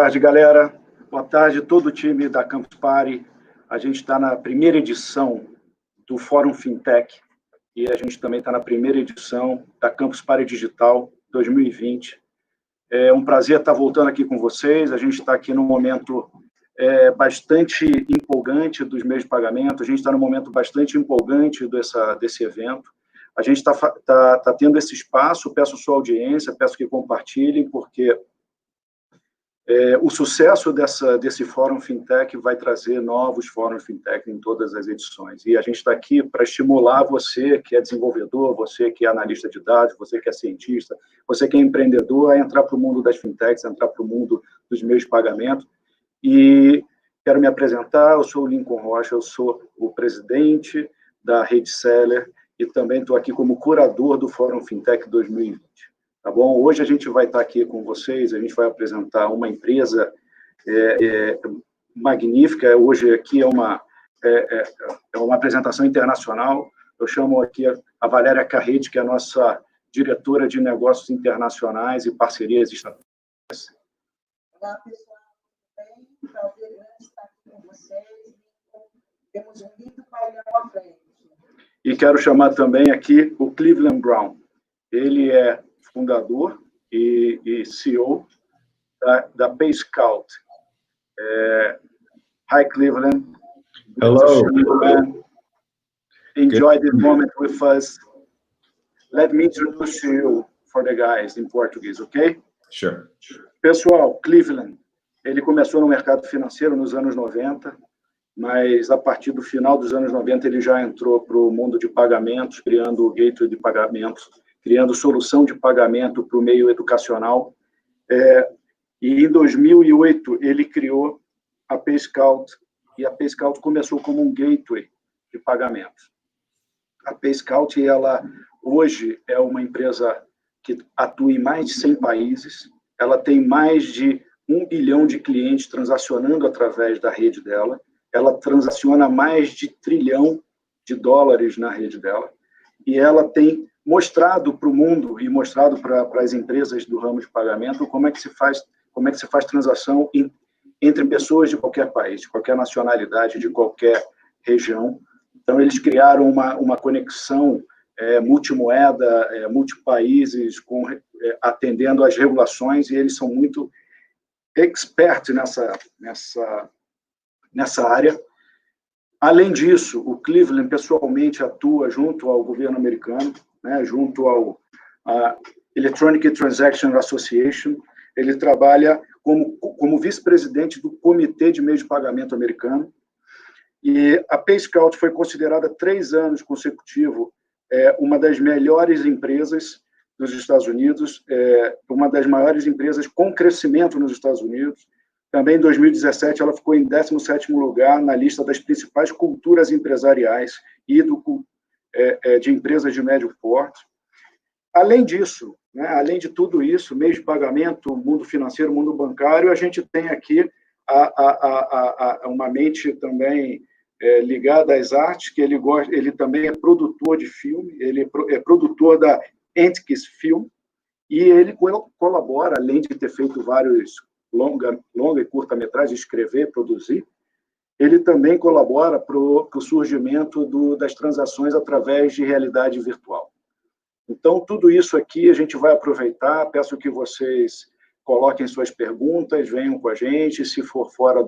tarde, galera. Boa tarde, todo o time da Campus Party. A gente está na primeira edição do Fórum Fintech e a gente também está na primeira edição da Campus Party Digital 2020. É um prazer estar voltando aqui com vocês. A gente está aqui num momento bastante empolgante dos meios de pagamento. A gente está num momento bastante empolgante desse evento. A gente está tendo esse espaço. Peço sua audiência, peço que compartilhem, porque o sucesso desse Fórum Fintech vai trazer novos Fóruns Fintech em todas as edições. E a gente está aqui para estimular você que é desenvolvedor, você que é analista de dados, você que é cientista, você que é empreendedor, a entrar para o mundo das fintechs, a entrar para o mundo dos meios de pagamento. E quero me apresentar, eu sou o Lincoln Rocha, eu sou o presidente da Rede Seller e também estou aqui como curador do Fórum Fintech 2020. Tá bom? Hoje a gente vai estar aqui com vocês, a gente vai apresentar uma empresa magnífica. Hoje aqui é uma apresentação internacional. Eu chamo aqui a Valéria Carrete, que é a nossa diretora de negócios internacionais e parcerias estratégicas. Olá, pessoal, tudo bem? Prazer grande estar aqui com vocês. Temos um lindo painel à frente. E quero chamar também aqui o Cleveland Brown. Ele é fundador e CEO da Payscout. Hi, Cleveland. Hello. Enjoy this moment with us. Let me introduce you for the guys in Portuguese, okay? Sure. Pessoal, Cleveland, ele começou no mercado financeiro nos anos 90, mas a partir do final dos anos 90 ele já entrou para o mundo de pagamentos, criando o gateway de pagamentos, criando solução de pagamento para o meio educacional. E em 2008 ele criou a Payscout, e a Payscout começou como um gateway de pagamentos. A Payscout, ela hoje é uma empresa que atua em mais de 100 países, ela tem mais de 1 bilhão de clientes transacionando através da rede dela, ela transaciona mais de $1 trilhão na rede dela, e ela tem mostrado para o mundo e mostrado para as empresas do ramo de pagamento como é que se faz transação entre pessoas de qualquer país, de qualquer nacionalidade, de qualquer região. Então, eles criaram uma conexão multimoeda, multipaíses, atendendo às regulações, e eles são muito experts nessa área. Além disso, o Cleveland pessoalmente atua junto ao governo americano, junto ao Electronic Transaction Association. Ele trabalha como vice-presidente do Comitê de Meios de Pagamento americano. E a Payscout foi considerada 3 anos consecutivos uma das melhores empresas dos Estados Unidos, uma das maiores empresas com crescimento nos Estados Unidos. Também em 2017 ela ficou em 17º lugar na lista das principais culturas empresariais e de empresas de médio porte. Além disso, além de tudo isso, meio de pagamento, mundo financeiro, mundo bancário, a gente tem aqui uma mente também ligada às artes, que ele também é produtor de filme, ele é produtor da Antics Film, e ele colabora, além de ter feito vários longa e curta-metragem, escrever, produzir, ele também colabora para o surgimento das transações através de realidade virtual. Então, tudo isso aqui a gente vai aproveitar, peço que vocês coloquem suas perguntas, venham com a gente, se for fora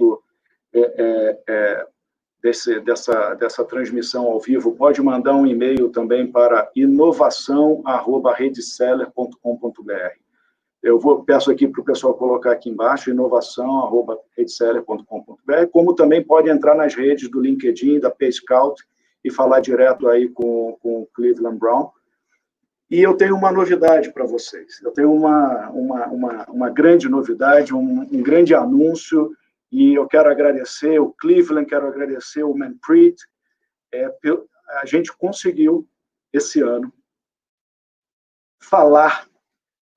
dessa transmissão ao vivo, pode mandar um e-mail também para inovação@redeseller.com.br. Peço aqui para o pessoal colocar aqui embaixo, inovação@redeseller.com.br, como também pode entrar nas redes do LinkedIn, da Payscout, e falar direto aí com o Cleveland Brown. E eu tenho uma novidade para vocês. Eu tenho uma grande novidade, um grande anúncio, e eu quero agradecer o Cleveland, quero agradecer o Manpreet. A gente conseguiu, esse ano, falar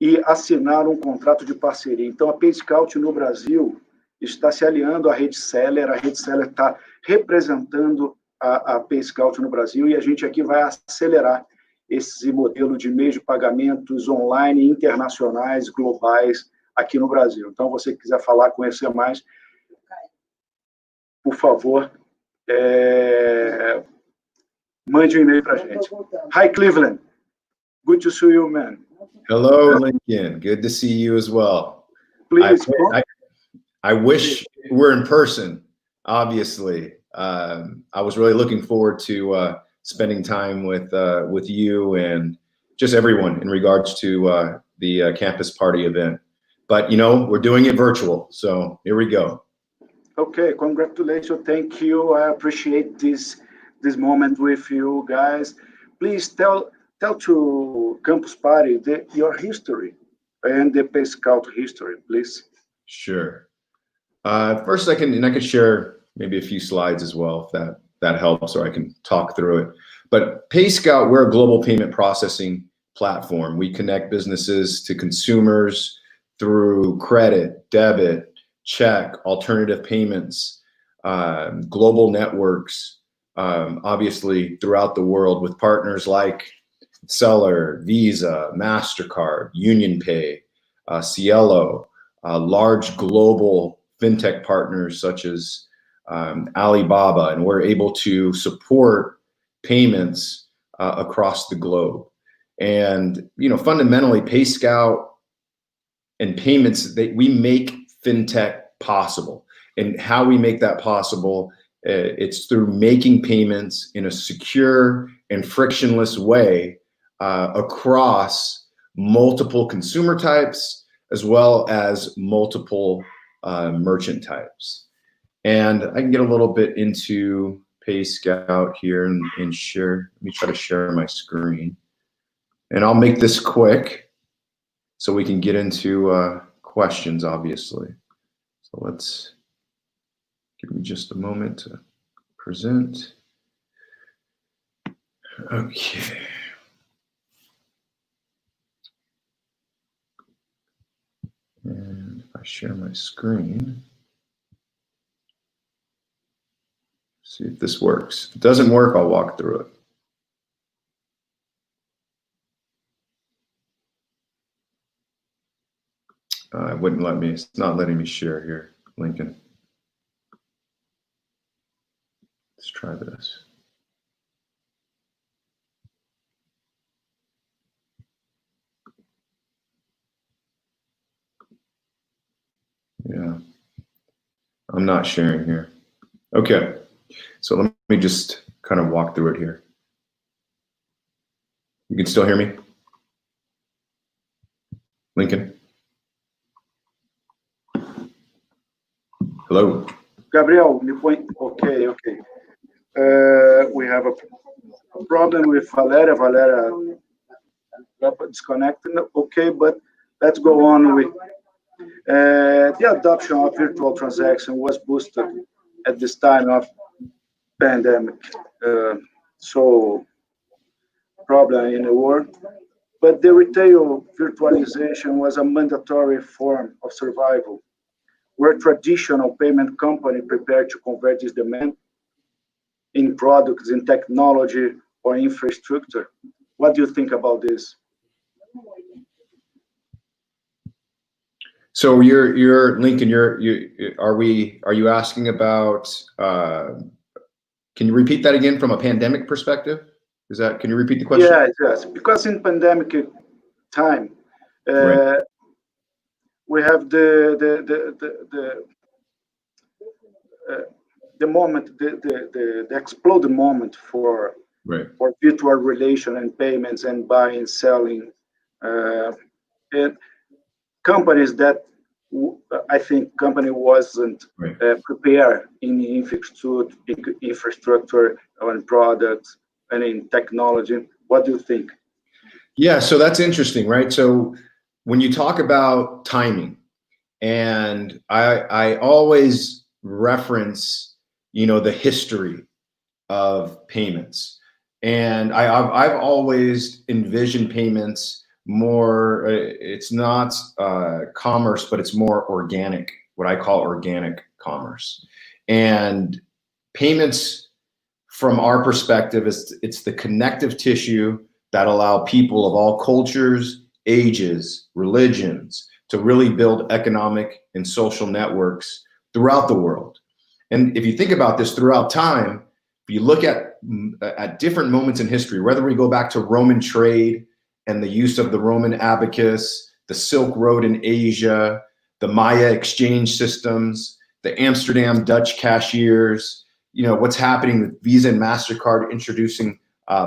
e assinar um contrato de parceria. Então, a Payscout no Brasil está se aliando à Rede Seller, a Rede Seller está representando a Payscout no Brasil, e a gente aqui vai acelerar esse modelo de meios de pagamentos online, internacionais, globais, aqui no Brasil. Então, você quiser falar, conhecer mais, por favor, mande um e-mail para a gente. Hi, Cleveland. Good to see you, man. Hello, Lincoln. Good to see you as well. Please. I wish we're in person, obviously. I was really looking forward to spending time with you and just everyone in regards to the campus party event. But, you know, we're doing it virtual, so here we go. Okay, congratulations. Thank you. I appreciate this moment with you guys. Please tell to Campus Party your history and the Payscout history, please. Sure. First, I can share maybe a few slides as well, if that helps, or I can talk through it. But Payscout, we're a global payment processing platform. We connect businesses to consumers through credit, debit, check, alternative payments, global networks, obviously throughout the world with partners like Seller, Visa, MasterCard, UnionPay, Cielo, large global fintech partners such as Alibaba, and we're able to support payments across the globe. And, you know, fundamentally, Payscout and payments, we make fintech possible. And how we make that possible, it's through making payments in a secure and frictionless way across multiple consumer types, as well as multiple merchant types. And I can get a little bit into Payscout here and share. Let me try to share my screen. And I'll make this quick so we can get into questions, obviously. So let's give me just a moment to present. Okay. And if I share my screen, see if this works. If it doesn't work, I'll walk through it. It wouldn't let me, it's not letting me share here, Lincoln. Let's try this. Yeah, I'm not sharing here. Okay, so let me just kind of walk through it here. You can still hear me? Lincoln? Hello? Gabriel, okay. We have a problem with Valeria. Valeria got disconnected. Okay, but let's go on with the adoption of virtual transaction was boosted at this time of pandemic. So problem in the world, but the retail virtualization was a mandatory form of survival, where traditional payment company prepared to convert this demand in products, in technology, or infrastructure. What do you think about this? So you're Lincoln, are you asking about, can you repeat that again from a pandemic perspective? Can you repeat the question? Yes, because in pandemic time, Right. we have the moment, the exploded moment for virtual relation and payments and buying, selling, and companies that I think company wasn't prepared in infrastructure and products and in technology. What do you think? Yeah, so that's interesting, right? So when you talk about timing, and I always reference, you know, the history of payments, and I've always envisioned payments more. It's not commerce, but it's more organic, what I call organic commerce. And payments, from our perspective, it's the connective tissue that allow people of all cultures, ages, religions to really build economic and social networks throughout the world. And if you think about this throughout time, if you look at different moments in history, whether we go back to Roman trade and the use of the Roman abacus, the Silk Road in Asia, the Maya exchange systems, the Amsterdam Dutch cashiers, what's happening with Visa and MasterCard introducing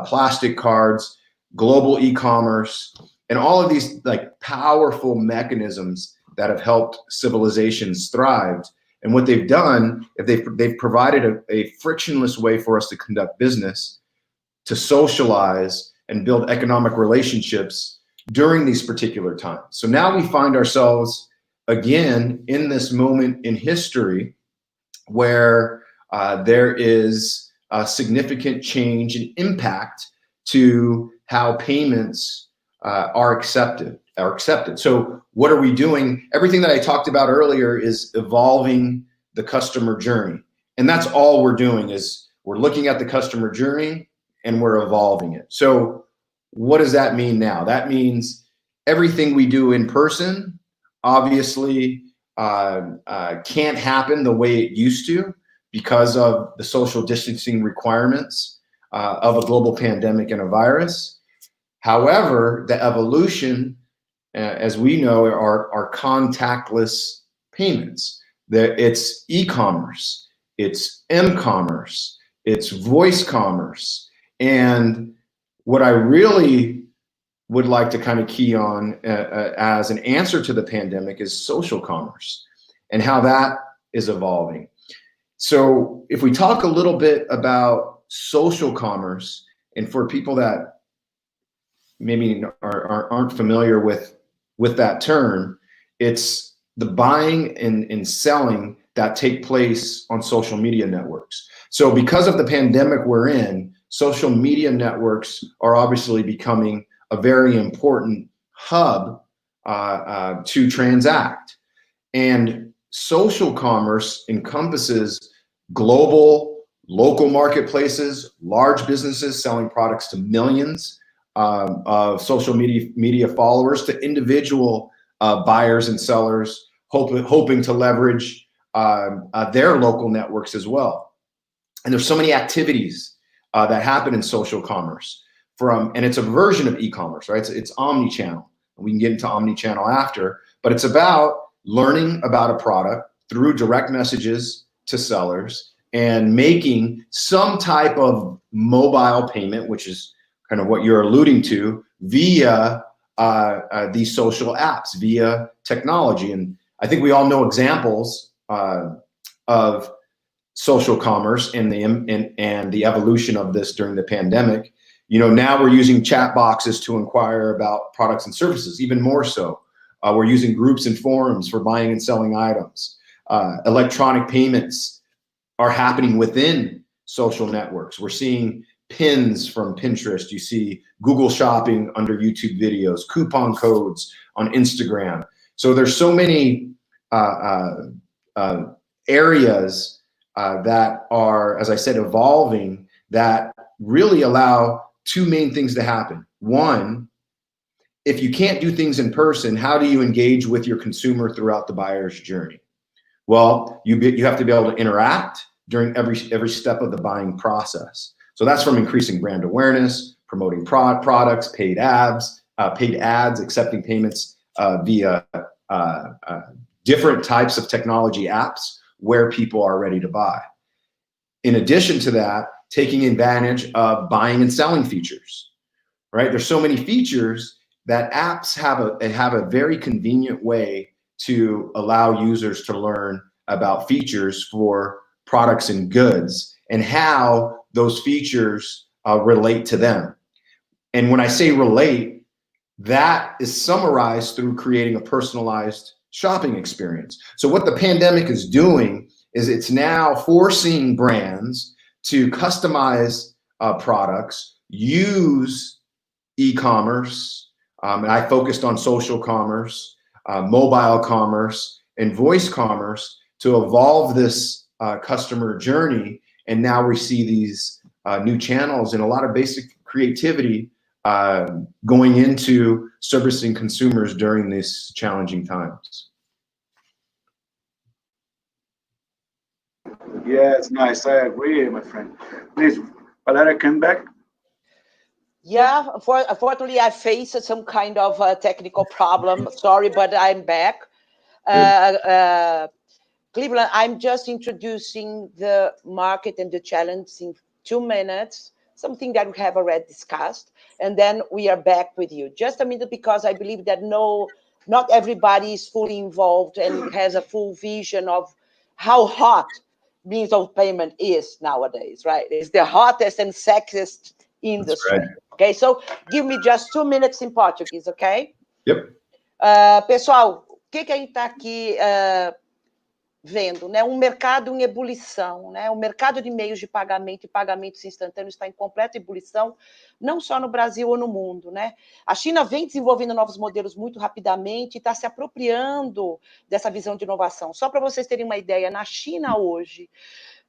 plastic cards, global e-commerce, and all of these like powerful mechanisms that have helped civilizations thrive. And what they've done, they've provided a frictionless way for us to conduct business, to socialize and build economic relationships during these particular times. So now we find ourselves again in this moment in history where there is a significant change and impact to how payments are accepted. So what are we doing? Everything that I talked about earlier is evolving the customer journey. And that's all we're doing, is we're looking at the customer journey and we're evolving it. So what does that mean now? That means everything we do in person obviously can't happen the way it used to because of the social distancing requirements of a global pandemic and a virus. However, the evolution, as we know, are contactless payments. It's e-commerce, it's m-commerce, it's voice commerce. And what I really would like to kind of key on as an answer to the pandemic is social commerce and how that is evolving. So if we talk a little bit about social commerce, and for people that maybe aren't familiar with that term, it's the buying and selling that take place on social media networks. So because of the pandemic we're in, social media networks are obviously becoming a very important hub to transact. And social commerce encompasses global, local marketplaces, large businesses selling products to millions of social media followers, to individual buyers and sellers hoping to leverage their local networks as well. And there's so many activities that happen in social commerce and it's a version of e-commerce, right? It's omni-channel. We can get into omni-channel after, but it's about learning about a product through direct messages to sellers and making some type of mobile payment, which is kind of what you're alluding to, via these social apps, via technology. And I think we all know examples of social commerce and the evolution of this during the pandemic. Now we're using chat boxes to inquire about products and services, even more so. We're using groups and forums for buying and selling items. Electronic payments are happening within social networks. We're seeing pins from Pinterest. You see Google Shopping under YouTube videos, coupon codes on Instagram. So there's so many areas that are, as I said, evolving, that really allow two main things to happen. One, if you can't do things in person, how do you engage with your consumer throughout the buyer's journey? Well, you have to be able to interact during every step of the buying process. So that's from increasing brand awareness, promoting products, paid ads, accepting payments via different types of technology apps where people are ready to buy. In addition to that, taking advantage of buying and selling features, right? There's so many features that apps have a very convenient way to allow users to learn about features for products and goods and how those features relate to them. And when I say relate, that is summarized through creating a personalized shopping experience. So what the pandemic is doing is it's now forcing brands to customize products, use e-commerce, and I focused on social commerce, mobile commerce, and voice commerce to evolve this customer journey. And now we see these new channels and a lot of basic creativity going into servicing consumers during these challenging times. Yes, nice. I agree, my friend. Please, Valeria, come back. Yeah, unfortunately, I faced some kind of technical problem. Sorry, but I'm back. Cleveland, I'm just introducing the market and the challenge in 2 minutes, something that we have already discussed, and then we are back with you. Just a minute, because I believe that not everybody is fully involved and has a full vision of how hot means of payment is nowadays, right? It's the hottest and sexiest industry. Right. Okay, so give me just 2 minutes in Portuguese, okay? Yep. Pessoal, o que a gente está aqui vendo, né? Um mercado em ebulição, né? O mercado de meios de pagamento e pagamentos instantâneos está em completa ebulição, não só no Brasil ou no mundo, né? A China vem desenvolvendo novos modelos muito rapidamente e está se apropriando dessa visão de inovação. Só para vocês terem uma ideia, na China hoje,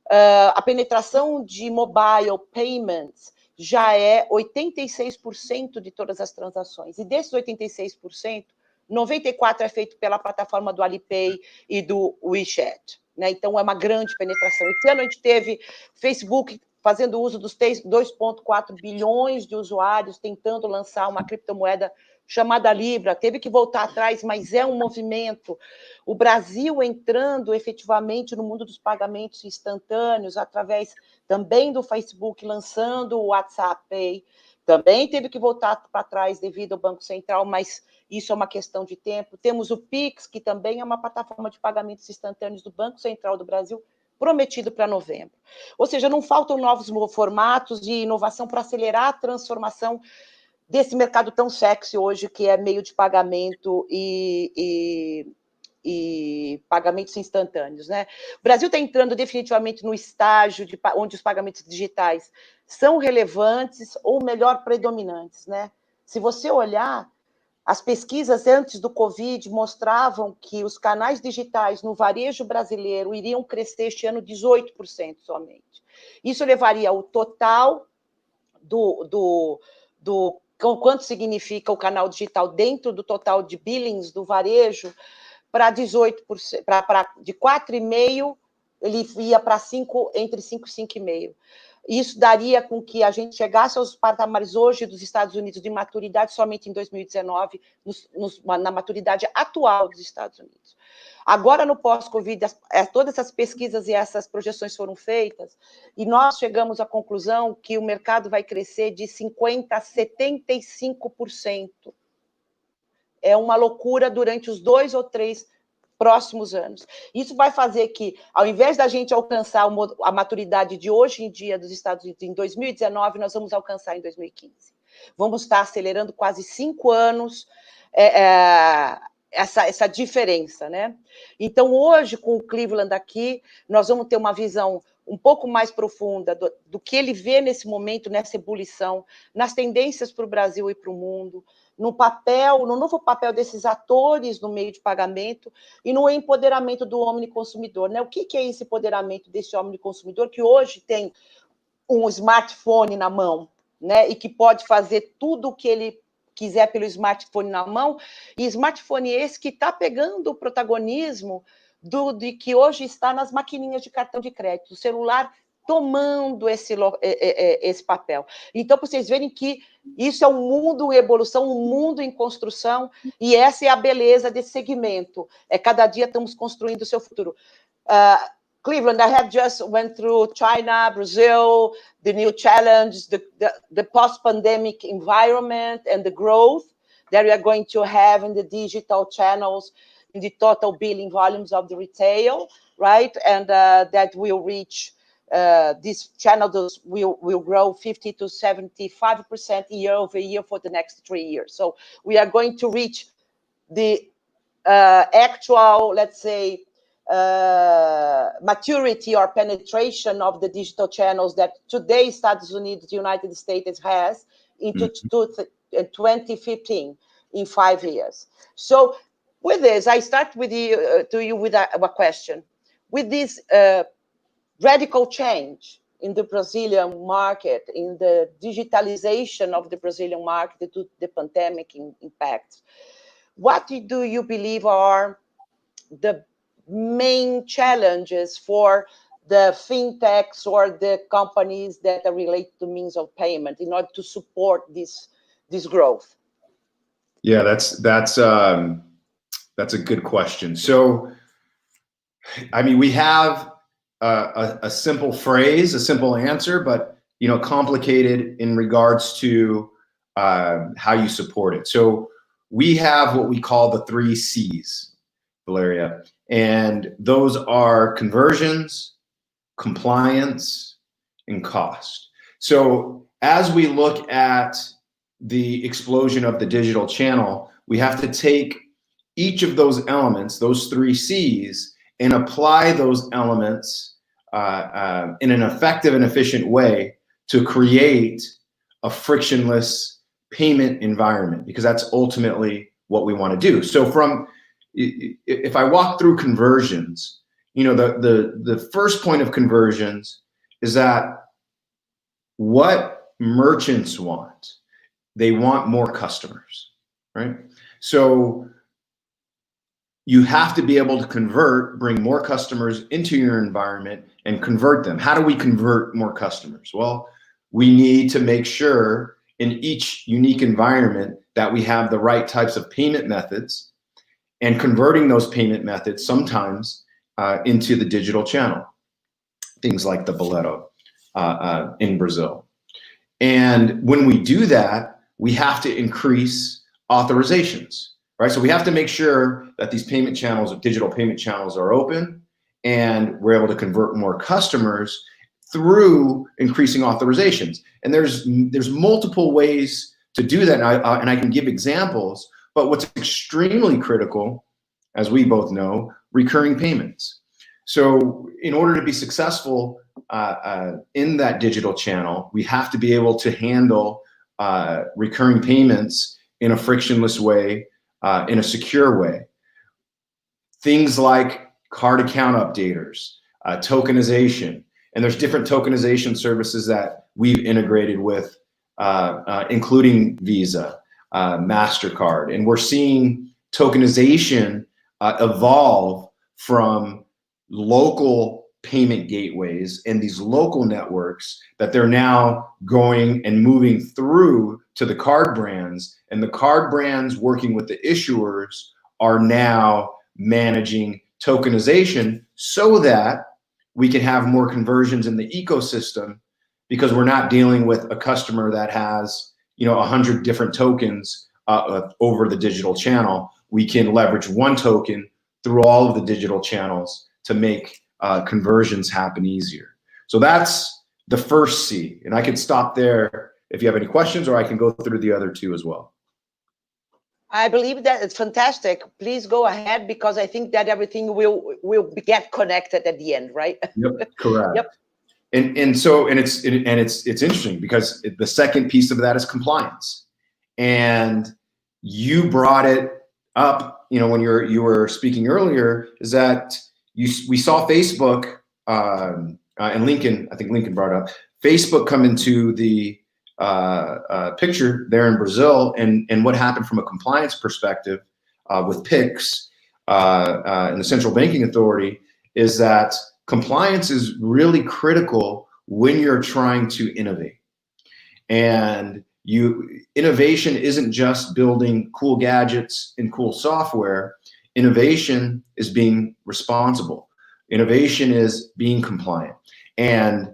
a penetração de mobile payments já é 86% de todas as transações. E desses 86%, 94% é feito pela plataforma do Alipay e do WeChat, né? Então, é uma grande penetração. Esse ano a gente teve Facebook fazendo uso dos 2,4 bilhões de usuários, tentando lançar uma criptomoeda chamada Libra. Teve que voltar atrás, mas é um movimento. O Brasil entrando efetivamente no mundo dos pagamentos instantâneos, através também do Facebook, lançando o WhatsApp Pay. Também teve que voltar para trás devido ao Banco Central, mas isso é uma questão de tempo. Temos o Pix, que também é uma plataforma de pagamentos instantâneos do Banco Central do Brasil, prometido para novembro. Ou seja, não faltam novos formatos de inovação para acelerar a transformação desse mercado tão sexy hoje, que é meio de pagamento e pagamentos instantâneos, né? O Brasil está entrando definitivamente no estágio onde os pagamentos digitais são relevantes, ou melhor, predominantes, né? Se você olhar, as pesquisas antes do Covid mostravam que os canais digitais no varejo brasileiro iriam crescer este ano 18% somente. Isso levaria o total quanto significa o canal digital dentro do total de billings do varejo para 18%, de 4,5%, ele ia para 5, entre 5 e 5,5%. Isso daria com que a gente chegasse aos patamares hoje dos Estados Unidos de maturidade somente em 2019, na maturidade atual dos Estados Unidos. Agora, no pós-Covid, todas essas pesquisas e essas projeções foram feitas, e nós chegamos à conclusão que o mercado vai crescer de 50% a 75%. É uma loucura durante os 2 ou 3 próximos anos. Isso vai fazer que, ao invés da gente alcançar a maturidade de hoje em dia dos Estados Unidos em 2019, nós vamos alcançar em 2015. Vamos estar acelerando quase 5 anos essa diferença, né? Então, hoje, com o Cleveland aqui, nós vamos ter uma visão um pouco mais profunda do que ele vê nesse momento, nessa ebulição, nas tendências para o Brasil e para o mundo, no novo papel desses atores no meio de pagamento e no empoderamento do omniconsumidor, né? O que é esse empoderamento desse omniconsumidor que hoje tem um smartphone na mão, né? E que pode fazer tudo o que ele quiser pelo smartphone na mão, e smartphone esse que está pegando o protagonismo de que hoje está nas maquininhas de cartão de crédito, o celular tomando esse papel. Então, para vocês verem que isso é um mundo em evolução, um mundo em construção, e essa é a beleza desse segmento. Cada dia estamos construindo o seu futuro. Cleveland, I have just went through China, Brazil, the new challenge, the post-pandemic environment and the growth that we are going to have in the digital channels, in the total billing volumes of the retail, right? And that will reach these channels will grow 50 to 75% year over year for the next 3 years. So we are going to reach the actual, let's say, maturity or penetration of the digital channels that today Estados Unidos, the United States has into 2015 in 5 years. So with this, I start with you with a question. With this radical change in the Brazilian market, in the digitalization of the Brazilian market due to the pandemic impact. What do you believe are the main challenges for the fintechs or the companies that are related to means of payment in order to support this growth? Yeah, that's a good question. So, I mean, we have a simple phrase, a simple answer, but complicated in regards to how you support it. So we have what we call the 3 C's, Valeria, and those are conversions, compliance, and cost. So as we look at the explosion of the digital channel, we have to take each of those elements, those 3 C's, and apply those elements in an effective and efficient way to create a frictionless payment environment, because that's ultimately what we want to do. So if I walk through conversions, the first point of conversions is that what merchants want, they want more customers, right? So you have to be able to bring more customers into your environment and convert them. How do we convert more customers? Well, we need to make sure in each unique environment that we have the right types of payment methods, and converting those payment methods sometimes into the digital channel, things like the boleto in Brazil. And when we do that, we have to increase authorizations, right? So we have to make sure that these payment channels, digital payment channels, are open, and we're able to convert more customers through increasing authorizations. And there's multiple ways to do that, and I can give examples. But what's extremely critical, as we both know, recurring payments. So in order to be successful in that digital channel, we have to be able to handle recurring payments in a frictionless way, in a secure way. Things like card account updaters, tokenization, and there's different tokenization services that we've integrated with, including Visa, MasterCard, and we're seeing tokenization evolve from local payment gateways and these local networks that they're now going and moving through to the card brands, and the card brands working with the issuers are now managing tokenization so that we can have more conversions in the ecosystem, because we're not dealing with a customer that has 100 different tokens over the digital channel. We can leverage one token through all of the digital channels to make conversions happen easier. So that's the first C, and I can stop there if you have any questions, or I can go through the other 2 as well. I believe that it's fantastic. Please go ahead, because I think that everything will get connected at the end, right? Yep, correct. Yep. And it's interesting, because the second piece of that is compliance, and you brought it up, when you were speaking earlier, is that we saw Facebook and Lincoln, I think Lincoln brought up Facebook come into the picture there in Brazil, and what happened from a compliance perspective with PIX and the Central Banking Authority is that compliance is really critical when you're trying to innovate. And innovation isn't just building cool gadgets and cool software. Innovation is being responsible. Innovation is being compliant. And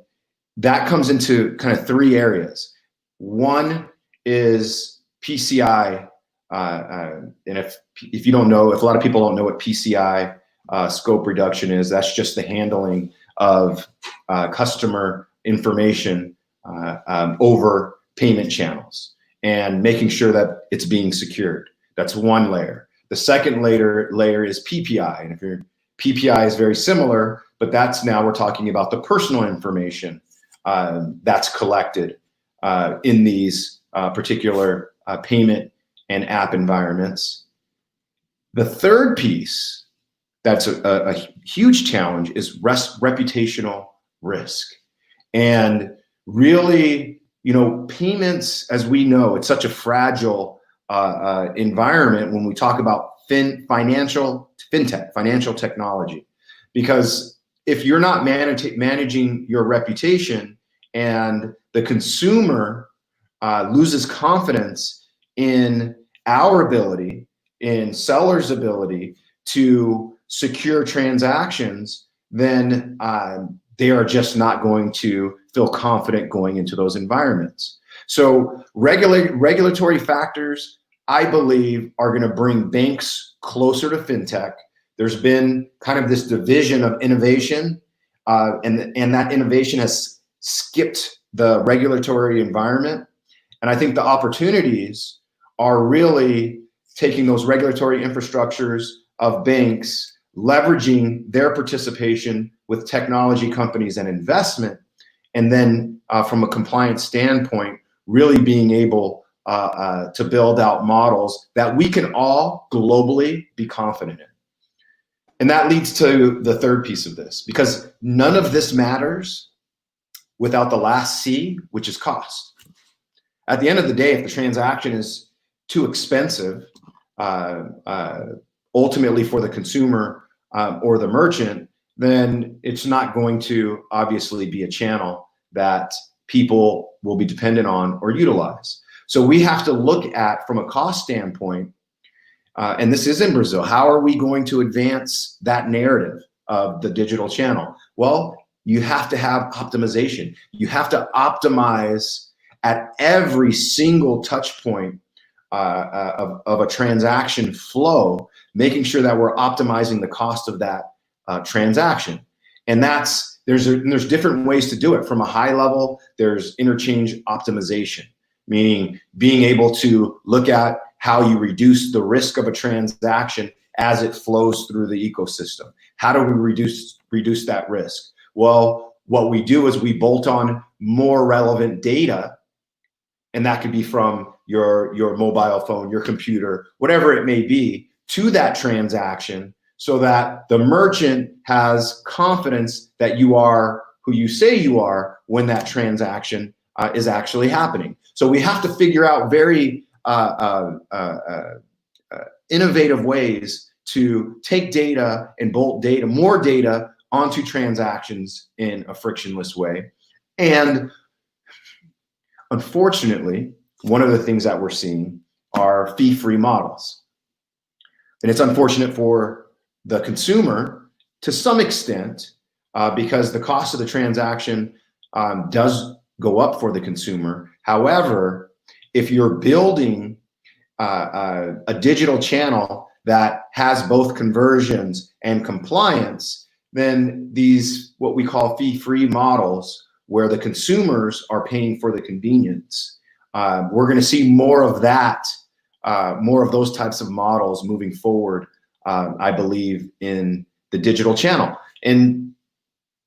that comes into kind of 3 areas. One is PCI, and if you don't know, if a lot of people don't know what PCI scope reduction is, that's just the handling of customer information over payment channels and making sure that it's being secured. That's one layer. The second layer is PPI, and PPI is very similar, but that's now we're talking about the personal information that's collected in these particular payment and app environments. The third piece that's a huge challenge is reputational risk. And really, payments, as we know, it's such a fragile environment when we talk about fintech, financial technology, because if you're not managing your reputation and the consumer loses confidence in our ability, in sellers' ability to secure transactions, then they are just not going to feel confident going into those environments. So regulatory factors, I believe, are going to bring banks closer to fintech. There's been kind of this division of innovation, and that innovation has skipped the regulatory environment. And I think the opportunities are really taking those regulatory infrastructures of banks, leveraging their participation with technology companies and investment, and then from a compliance standpoint, really being able to build out models that we can all globally be confident in. And that leads to the third piece of this, because none of this matters without the last C, which is cost. At the end of the day, if the transaction is too expensive, ultimately for the consumer or the merchant, then it's not going to obviously be a channel that people will be dependent on or utilize. So we have to look at, from a cost standpoint, and this is in Brazil, how are we going to advance that narrative of the digital channel? Well, you have to have optimization. You have to optimize at every single touch point of a transaction flow, making sure that we're optimizing the cost of that transaction. And there's different ways to do it. From a high level, there's interchange optimization, meaning being able to look at how you reduce the risk of a transaction as it flows through the ecosystem. How do we reduce that risk? Well, what we do is we bolt on more relevant data, and that could be from your mobile phone, your computer, whatever it may be, to that transaction, so that the merchant has confidence that you are who you say you are when that transaction is actually happening. So we have to figure out very innovative ways to take data and bolt data, more data, onto transactions in a frictionless way. And unfortunately, one of the things that we're seeing are fee-free models. And it's unfortunate for the consumer to some extent, because the cost of the transaction does go up for the consumer. However, if you're building a digital channel that has both conversions and compliance, then these, what we call fee-free models, where the consumers are paying for the convenience, we're going to see more of that, more of those types of models moving forward, I believe, in the digital channel. And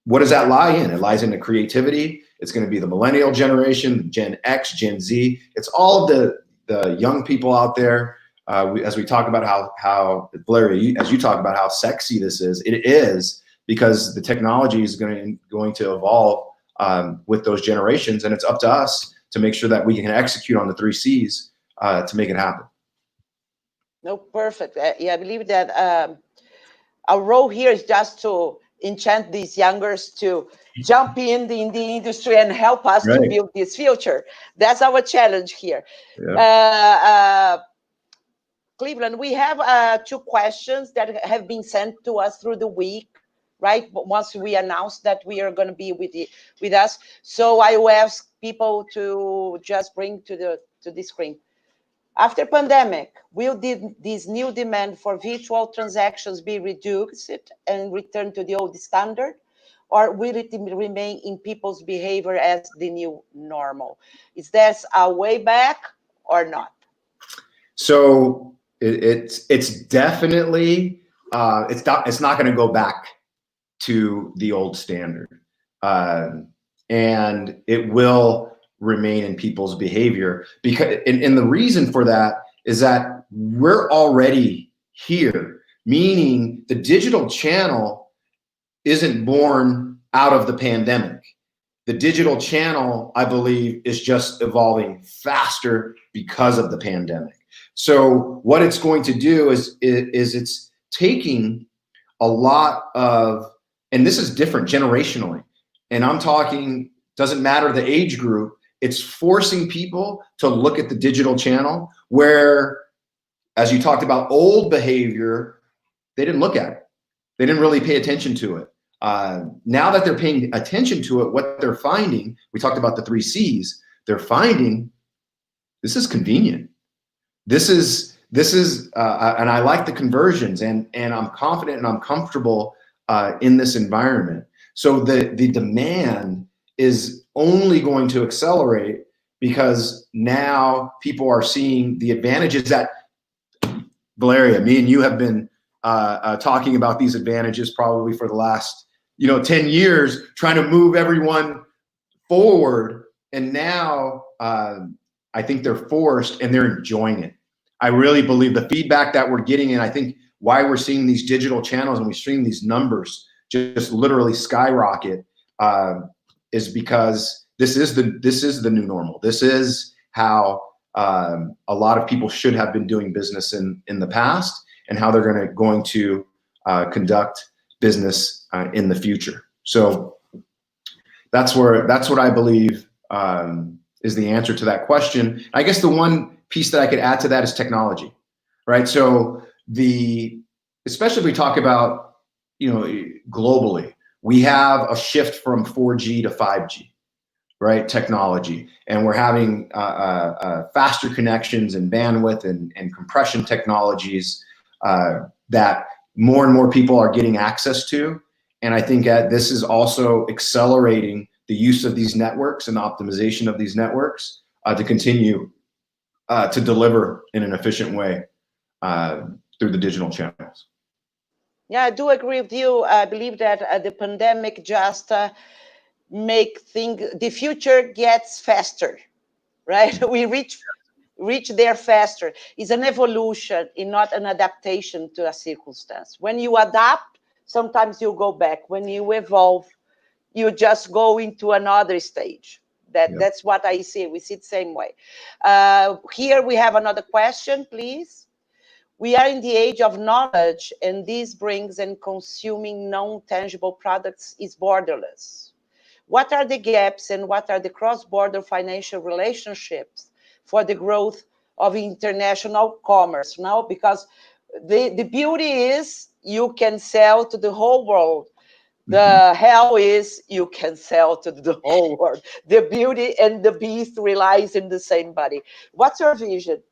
what does that lie in? It lies into creativity. It's going to be the millennial generation, Gen X, Gen Z. It's all of the young people out there. As we talk about how Blair, as you talk about how sexy this is, it is, because the technology is going to evolve with those generations, and it's up to us to make sure that we can execute on the 3 C's to make it happen. No, perfect. Yeah, I believe that our role here is just to enchant these youngers to jump in the industry and help us to build this future. That's our challenge here. Yeah. Cleveland, we have 2 questions that have been sent to us through the week, right? Once we announced that we are going to be with us. So I will ask people to just bring to the screen. After pandemic, will this new demand for virtual transactions be reduced and return to the old standard? Or will it remain in people's behavior as the new normal? Is there a way back or not? So it's definitely, it's not going to go back to the old standard. And it will remain in people's behavior, because and the reason for that is that we're already here, meaning the digital channel isn't born out of the pandemic. the digital channel, I believe, is just evolving faster because of the pandemic. So what it's going to do is it's taking a lot of, and this is different generationally, and I'm talking, doesn't matter the age group, it's forcing people to look at the digital channel where, as you talked about, old behavior, they didn't look at it. They didn't really pay attention to it. Now that they're paying attention to it, what they're finding, we talked about the 3 C's, they're finding this is convenient. This is, and I like the conversions, and I'm confident and I'm comfortable in this environment. So the demand is only going to accelerate because now people are seeing the advantages that, Valeria, me and you have been talking about these advantages probably for the last 10 years, trying to move everyone forward. And now I think they're forced and they're enjoying it. I really believe the feedback that we're getting, and I think why we're seeing these digital channels and we're seeing these numbers just literally skyrocket is because this is the new normal. This is how a lot of people should have been doing business in the past, and how they're going to conduct business in the future. So that's what I believe is the answer to that question. I guess the one piece that I could add to that is technology, right? So especially if we talk about, globally, we have a shift from 4G to 5G, right? Technology, and we're having faster connections and bandwidth and compression technologies that more and more people are getting access to. And I think this is also accelerating the use of these networks and the optimization of these networks to continue to deliver in an efficient way through the digital channels. Yeah, I do agree with you. I believe that the pandemic just the future gets faster, right? We reach there faster. It's an evolution, not an adaptation to a circumstance. When you adapt, sometimes you go back. When you evolve, you just go into another stage. That's what I see. We see it the same way. Here we have another question, please. We are in the age of knowledge, and this brings in consuming non-tangible products is borderless. What are the gaps and what are the cross-border financial relationships for the growth of international commerce now? Because the beauty is you can sell to the whole world. The hell is you can sell to the whole world. The beauty and the beast relies in the same body. What's your vision?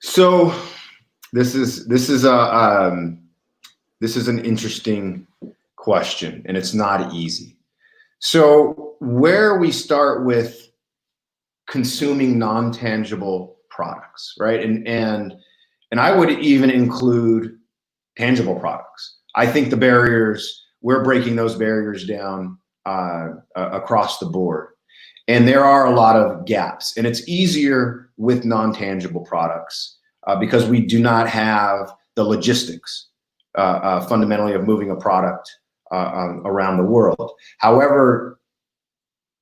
So this is an interesting question, and it's not easy. So where we start with consuming non-tangible products, right? And I would even include tangible products. I think the barriers, we're breaking those barriers down across the board. And there are a lot of gaps, and it's easier with non-tangible products because we do not have the logistics fundamentally of moving a product around the world. However,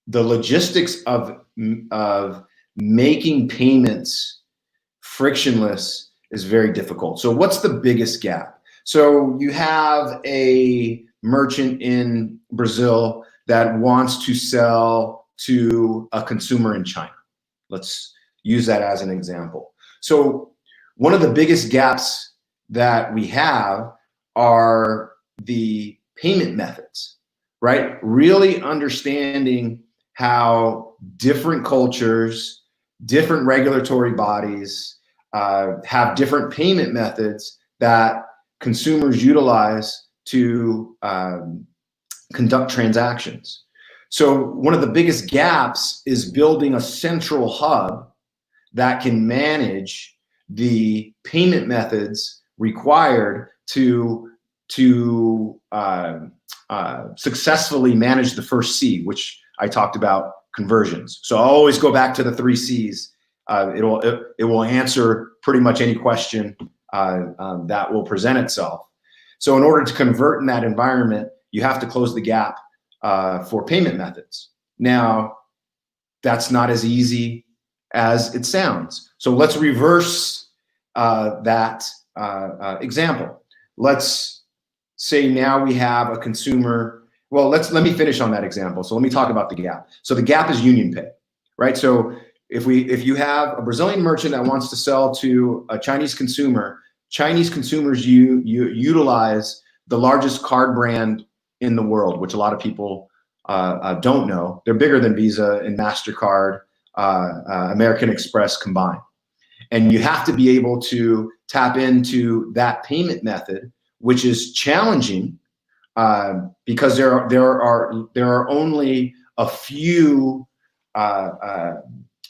the logistics of making payments frictionless is very difficult. So what's the biggest gap? So you have a merchant in Brazil that wants to sell to a consumer in China. Let's use that as an example. So one of the biggest gaps that we have are the payment methods, right? Really understanding how different cultures, different regulatory bodies have different payment methods that consumers utilize to conduct transactions. So one of the biggest gaps is building a central hub that can manage the payment methods required to successfully manage the first C, which I talked about, conversions. So I'll always go back to the 3 C's. It will answer pretty much any question that will present itself. So in order to convert in that environment, you have to close the gap for payment methods. Now, that's not as easy as it sounds. So let's reverse that example. Let's say now we have a consumer. Well, let me finish on that example. So let me talk about the gap. So the gap is Union Pay, right? So if you have a Brazilian merchant that wants to sell to a Chinese consumer, Chinese consumers utilize the largest card brand in the world, which a lot of people don't know. They're bigger than Visa and MasterCard, American Express combined. And you have to be able to tap into that payment method, which is challenging because there are only a few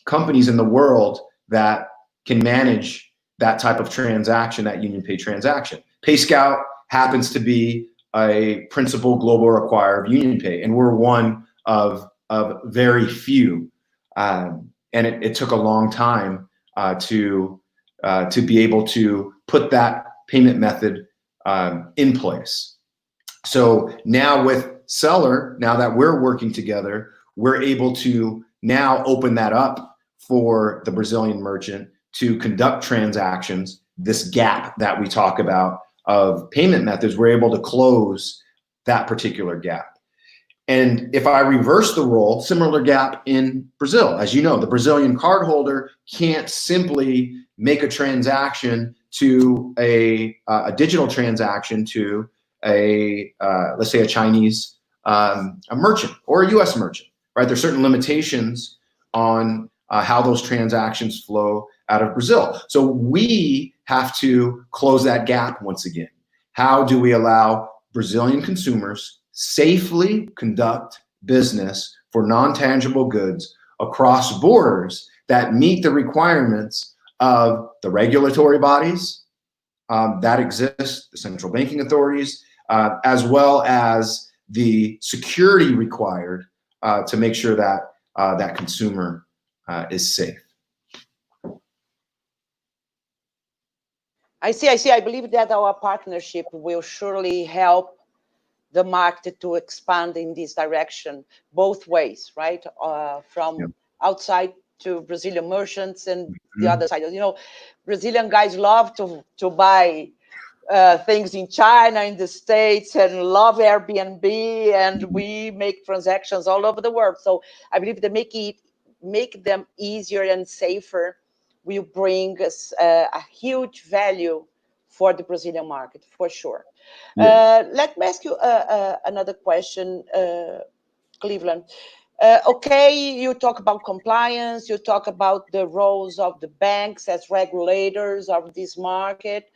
companies in the world that can manage that type of transaction, that Union Pay transaction. Payscout happens to be a principal global acquirer of Union Pay, and we're one of very few. And it took a long time to be able to put that payment method in place. So now with Seller, now that we're working together, we're able to now open that up for the Brazilian merchant to conduct transactions. This gap that we talk about of payment methods, we're able to close that particular gap. And if I reverse the role, similar gap in Brazil. As you know, the Brazilian cardholder can't simply make a transaction to a digital transaction to let's say a Chinese a merchant or a US merchant, right? There's certain limitations on how those transactions flow out of Brazil. So we have to close that gap once again. How do we allow Brazilian consumers safely conduct business for non-tangible goods across borders that meet the requirements of the regulatory bodies that exist, the central banking authorities, as well as the security required to make sure that that consumer is safe. I see. I believe that our partnership will surely help the market to expand in this direction, both ways, right? From outside to Brazilian merchants and the other side. You know, Brazilian guys love to buy things in China, in the States, and love Airbnb, and we make transactions all over the world. So I believe that make them easier and safer will bring us a huge value for the Brazilian market, for sure. Let me ask you another question, Cleveland. Okay, you talk about compliance, you talk about the roles of the banks as regulators of this market,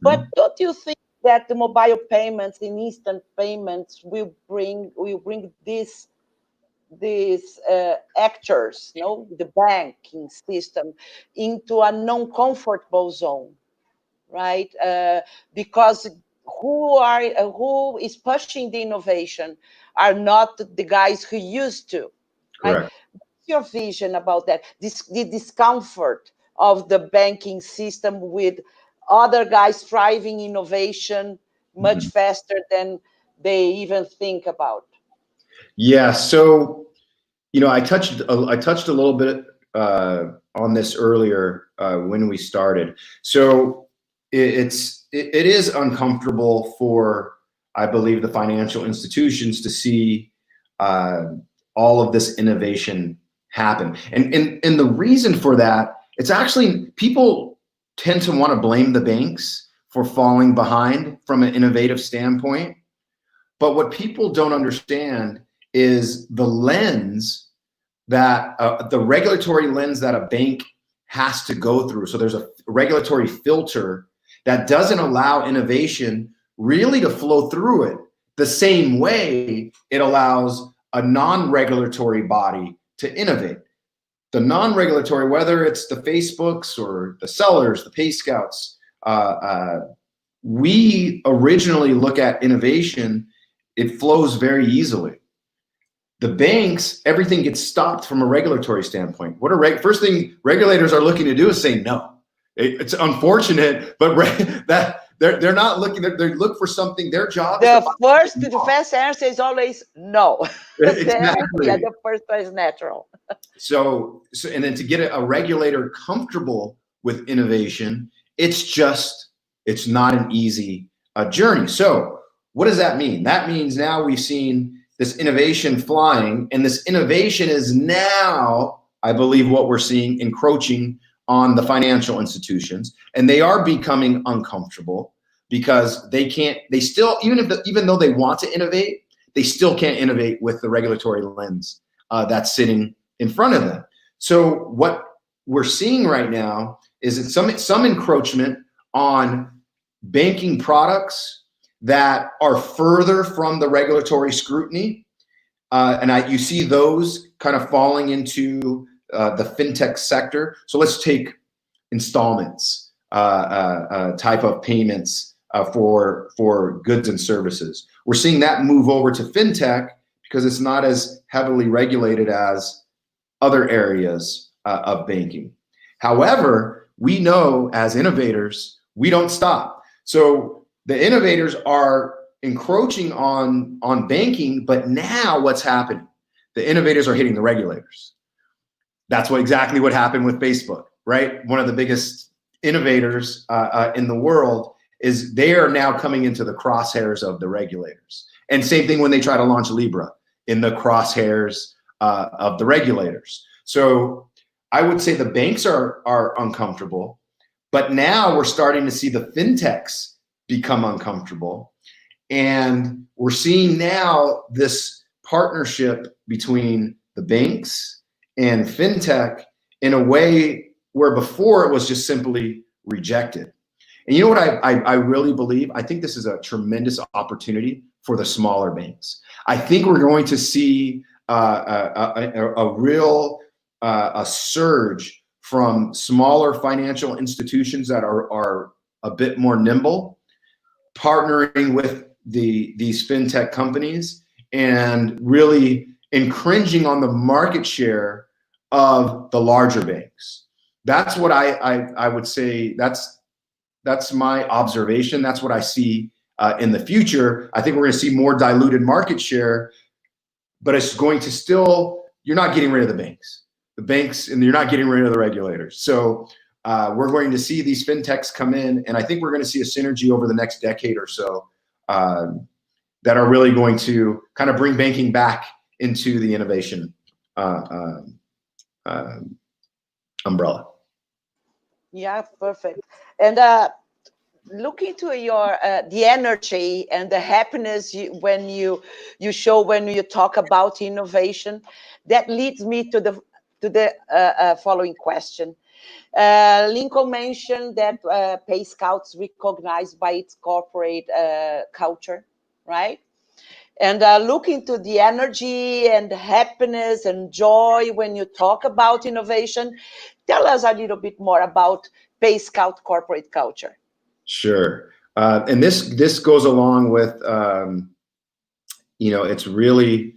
but don't you think that the mobile payments and instant payments will bring these actors, the banking system, into a non-comfortable zone, right? Because who is pushing the innovation are not the guys who used to. Right? Correct. What's your vision about that? The discomfort of the banking system with other guys driving innovation much faster than they even think about. Yeah. So, you know, I touched a little bit on this earlier when we started. So it is uncomfortable for, I believe, the financial institutions to see all of this innovation happen. And the reason for that, it's actually, people tend to want to blame the banks for falling behind from an innovative standpoint. But what people don't understand is the lens that, the regulatory lens that a bank has to go through. So there's a regulatory filter that doesn't allow innovation really to flow through it the same way it allows a non-regulatory body to innovate. The non-regulatory, whether it's the Facebooks or the Sellers, the Payscouts, we originally look at innovation, it flows very easily. The banks, everything gets stopped from a regulatory standpoint. First thing regulators are looking to do is say no. It's unfortunate, but they're not looking. They're looking for something. Their job. The first answer is always no. Exactly. Yeah, the first one is natural. So and then to get a regulator comfortable with innovation, it's not an easy journey. So what does that mean? That means now we've seen this innovation flying, and this innovation is now, I believe, what we're seeing encroaching on the financial institutions, and they are becoming uncomfortable because they still, even though they want to innovate, they still can't innovate with the regulatory lens that's sitting in front of them. So what we're seeing right now is some encroachment on banking products that are further from the regulatory scrutiny, and you see those kind of falling into the fintech sector. So let's take installments, type of payments for goods and services. We're seeing that move over to fintech because it's not as heavily regulated as other areas of banking. However, we know as innovators, we don't stop. So the innovators are encroaching on banking, but now what's happening? The innovators are hitting the regulators. That's exactly what happened with Facebook, right? One of the biggest innovators in the world is they are now coming into the crosshairs of the regulators. And same thing when they try to launch Libra, in the crosshairs of the regulators. So I would say the banks are uncomfortable, but now we're starting to see the fintechs become uncomfortable. And we're seeing now this partnership between the banks and fintech in a way where before it was just simply rejected. And you know what I really believe? I think this is a tremendous opportunity for the smaller banks. I think we're going to see a real surge from smaller financial institutions that are a bit more nimble, partnering with these fintech companies and really encroaching on the market share of the larger banks. That's what I would say. That's my observation. That's what I see in the future. I think we're going to see more diluted market share, but it's going to still, you're not getting rid of the banks, and you're not getting rid of the regulators. So we're going to see these fintechs come in, and I think we're going to see a synergy over the next decade or so that are really going to kind of bring banking back into the innovation umbrella. Yeah, perfect. And looking to your the energy and the happiness when you show when you talk about innovation, that leads me to the following question. Lincoln mentioned that Payscout's recognized by its corporate culture, right? And looking to the energy and happiness and joy when you talk about innovation, tell us a little bit more about Payscout corporate culture. Sure. And this goes along with, it's really,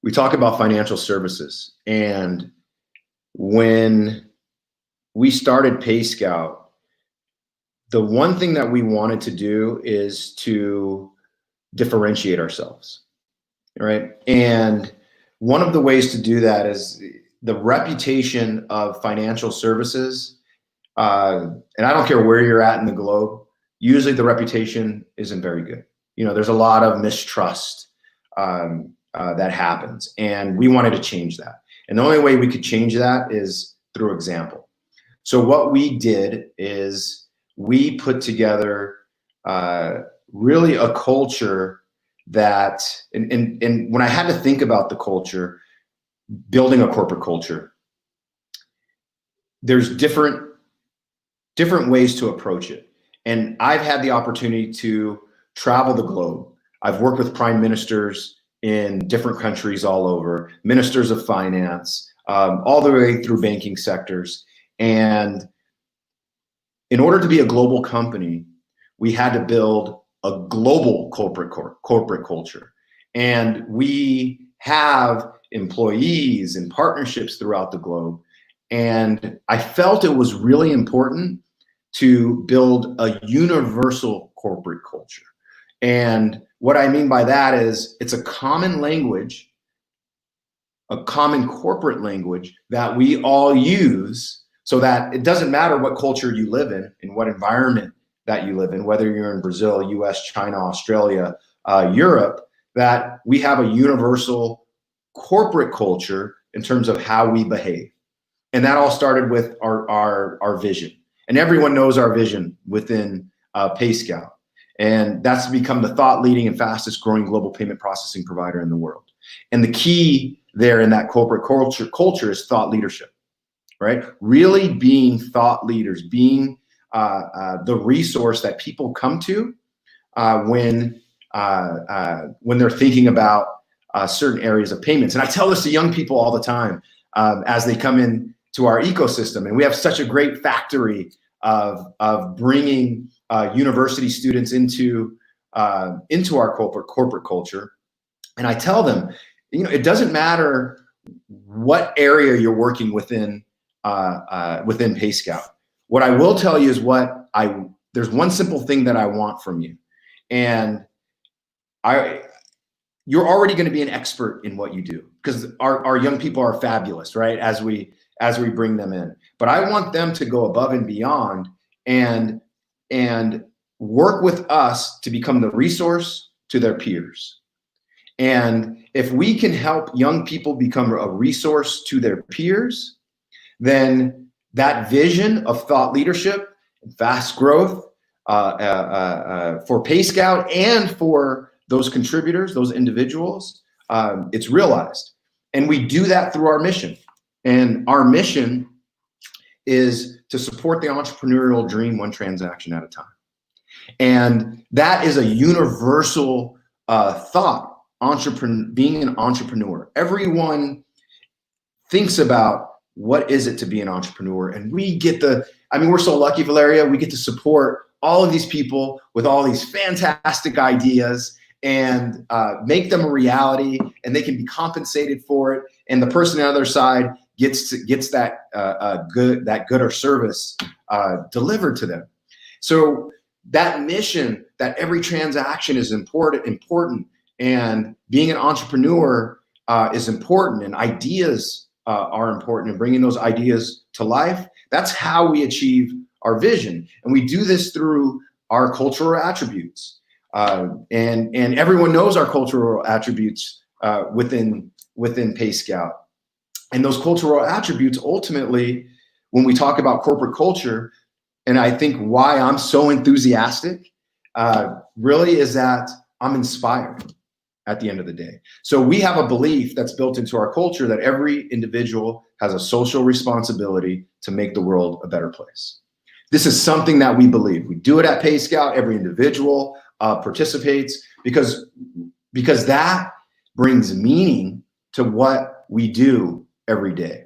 we talk about financial services. And when we started Payscout, the one thing that we wanted to do is to differentiate ourselves, right? And one of the ways to do that is the reputation of financial services. And I don't care where you're at in the globe, usually the reputation isn't very good. There's a lot of mistrust that happens, and we wanted to change that. And the only way we could change that is through example. So what we did is we put together really a culture that, and when I had to think about the culture, building a corporate culture, there's different ways to approach it. And I've had the opportunity to travel the globe. I've worked with prime ministers in different countries all over, ministers of finance, all the way through banking sectors. And in order to be a global company, we had to build a global corporate culture. And we have employees and partnerships throughout the globe. And I felt it was really important to build a universal corporate culture. And what I mean by that is it's a common language, a common corporate language that we all use, so that it doesn't matter what culture you live in what environment that you live in, whether you're in Brazil, US, China, Australia, Europe, that we have a universal corporate culture in terms of how we behave. And that all started with our vision. And everyone knows our vision within Payscout. And that's become the thought leading and fastest growing global payment processing provider in the world. And the key there in that corporate culture is thought leadership, right? Really being thought leaders, being the resource that people come to when they're thinking about certain areas of payments. And I tell this to young people all the time as they come in to our ecosystem. And we have such a great factory of bringing university students into our corporate culture. And I tell them, it doesn't matter what area you're working within Payscout. What I will tell you is there's one simple thing that I want from you. And you're already going to be an expert in what you do, because our young people are fabulous, right? As we bring them in. But I want them to go above and beyond and work with us to become the resource to their peers. And if we can help young people become a resource to their peers, then that vision of thought leadership and fast growth for Payscout and for those contributors, those individuals, it's realized. And we do that through our mission. And our mission is to support the entrepreneurial dream one transaction at a time. And that is a universal thought, being an entrepreneur. Everyone thinks about what is it to be an entrepreneur. And we're so lucky, Valeria, we get to support all of these people with all these fantastic ideas and make them a reality, and they can be compensated for it. And the person on the other side gets that good or service delivered to them. So that mission, that every transaction is important, and being an entrepreneur is important, and ideas are important, and bringing those ideas to life. That's how we achieve our vision, and we do this through our cultural attributes. And everyone knows our cultural attributes within Payscout. And those cultural attributes, ultimately, when we talk about corporate culture, and I think why I'm so enthusiastic, really is that I'm inspired at the end of the day. So we have a belief that's built into our culture that every individual has a social responsibility to make the world a better place. This is something that we believe. We do it at Payscout. Every individual participates because that brings meaning to what we do every day.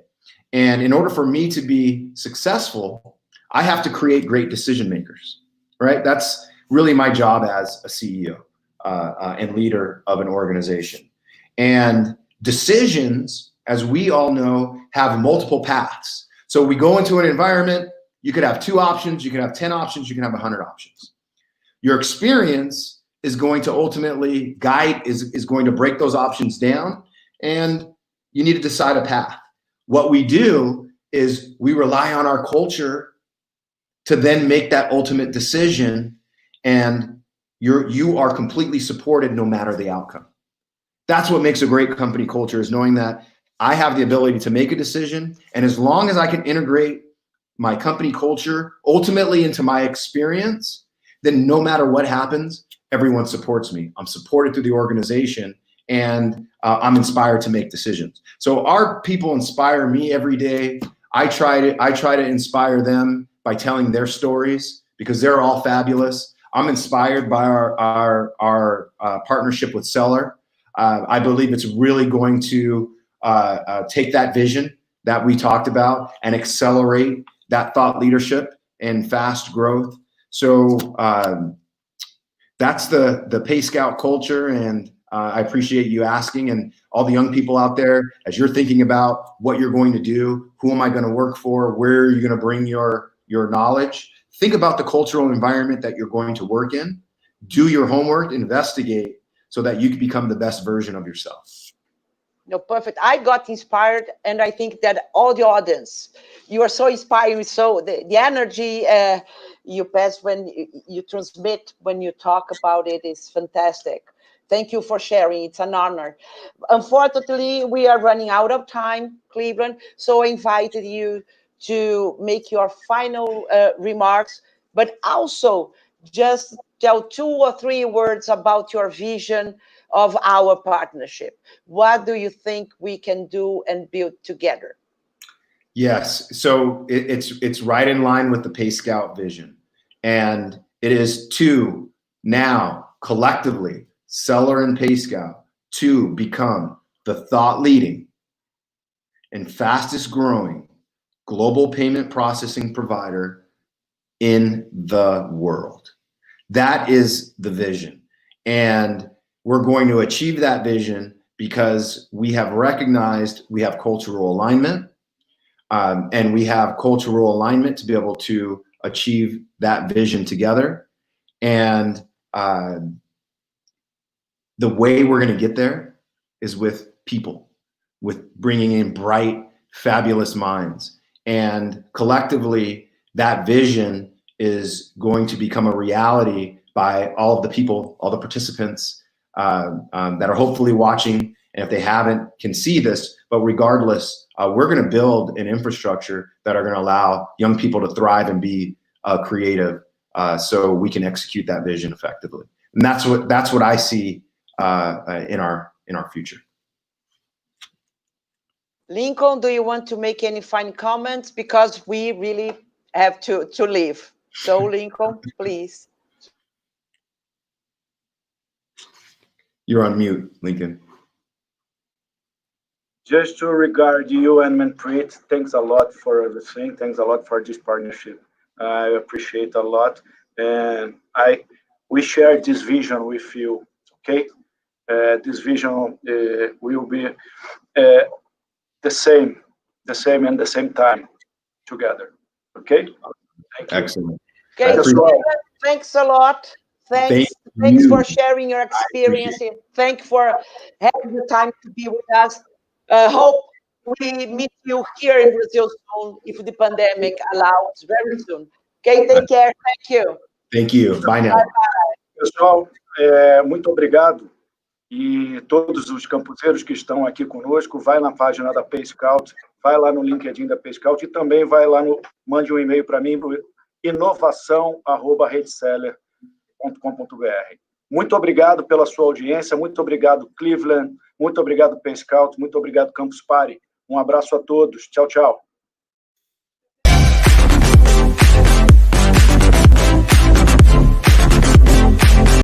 And in order for me to be successful, I have to create great decision makers, right? That's really my job as a CEO and leader of an organization. And decisions, as we all know, have multiple paths. So we go into an environment, you could have 2 options, you can have 10 options, you can have 100 options. Your experience is going to ultimately is going to break those options down, and you need to decide a path. What we do is we rely on our culture to then make that ultimate decision, and you are completely supported no matter the outcome. That's what makes a great company culture, is knowing that I have the ability to make a decision, and as long as I can integrate my company culture ultimately into my experience, then no matter what happens, everyone supports me. I'm supported through the organization, and I'm inspired to make decisions. So our people inspire me every day. I try to inspire them by telling their stories, because they're all fabulous. I'm inspired by our partnership with Seller. I believe it's really going to take that vision that we talked about and accelerate that thought leadership and fast growth. So that's the Payscout culture, and I appreciate you asking. And all the young people out there, as you're thinking about what you're going to do, who am I going to work for, where are you going to bring your knowledge, think about the cultural environment that you're going to work in, do your homework, investigate, so that you can become the best version of yourself. No, perfect. I got inspired, and I think that all the audience, you are so inspiring. So the energy you pass when you transmit, when you talk about it, is fantastic. Thank you for sharing. It's an honor. Unfortunately, we are running out of time, Cleveland. So I invited you to make your final remarks, but also just tell 2 or 3 words about your vision of our partnership. What do you think we can do and build together? Yes, so it's right in line with the Payscout vision. And it is to now collectively, Seller and Payscout, to become the thought leading and fastest growing global payment processing provider in the world. That is the vision. And we're going to achieve that vision because we have recognized we have cultural alignment, and we have cultural alignment to be able to achieve that vision together. And the way we're going to get there is with people, with bringing in bright, fabulous minds. And collectively, that vision is going to become a reality by all of the people, all the participants that are hopefully watching, and if they haven't, can see this. But regardless, we're going to build an infrastructure that are going to allow young people to thrive and be creative, so we can execute that vision effectively. And that's what I see in our future. Lincoln, do you want to make any final comments? Because we really have to leave. So Lincoln, please. You're on mute, Lincoln. Just to regard you and Manpreet, thanks a lot for everything. Thanks a lot for this partnership. I appreciate a lot. And we share this vision with you, okay? This vision will be the same and the same time together, okay? Thank you. Excellent. Okay, thanks a lot. Thanks for sharing your experience. Thank you for having the time to be with us. Hope we meet you here in Brazil soon, if the pandemic allows, very soon. Okay, take care. Thank you. Thank you. Bye now. Bye-bye. Pessoal, muito obrigado. E todos os campuseiros que estão aqui conosco, vai na página da Payscout, vai lá no LinkedIn da Payscout e também vai lá mande um e-mail para mim, inovação@redeseller.com.br. Muito obrigado pela sua audiência, muito obrigado, Cleveland, muito obrigado, Payscout, muito obrigado, Campus Party. Um abraço a todos. Tchau, tchau.